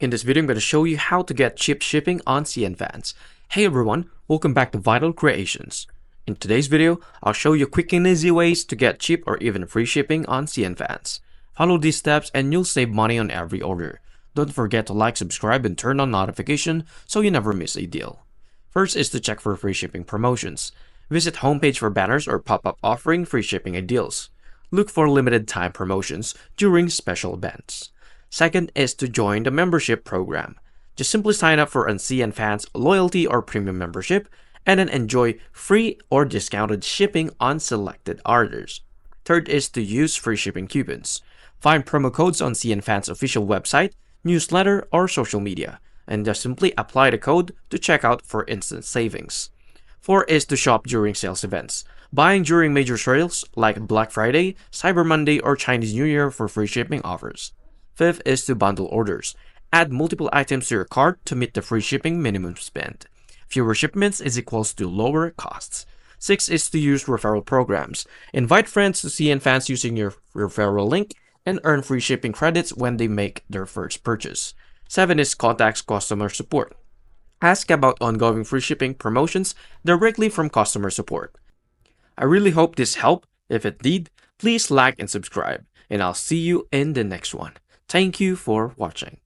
In this video, I'm going to show you how to get cheap shipping on Cnfans. Hey everyone, welcome back to Vital Creations. In today's video, I'll show you quick and easy ways to get cheap or even free shipping on Cnfans. Follow these steps and you'll save money on every order. Don't forget to like, subscribe, and turn on notification so you never miss a deal. First is to check for free shipping promotions. Visit homepage for banners or pop-up offering free shipping and deals. Look for limited time promotions during special events. Second is to join the membership program. Just simply sign up for an Cnfans loyalty or premium membership and then enjoy free or discounted shipping on selected orders. Third is to use free shipping coupons. Find promo codes on Cnfans official website, newsletter, or social media, and just simply apply the code to checkout for instant savings. Four is to shop during sales events. Buying during major sales like Black Friday, Cyber Monday, or Chinese New Year for free shipping offers. Fifth is to bundle orders. Add multiple items to your cart to meet the free shipping minimum spend. Fewer shipments is equals to lower costs. Six is to use referral programs. Invite friends to Cnfans using your referral link and earn free shipping credits when they make their first purchase. Seven is contact customer support. Ask about ongoing free shipping promotions directly from customer support. I really hope this helped. If it did, please like and subscribe, and I'll see you in the next one. Thank you for watching.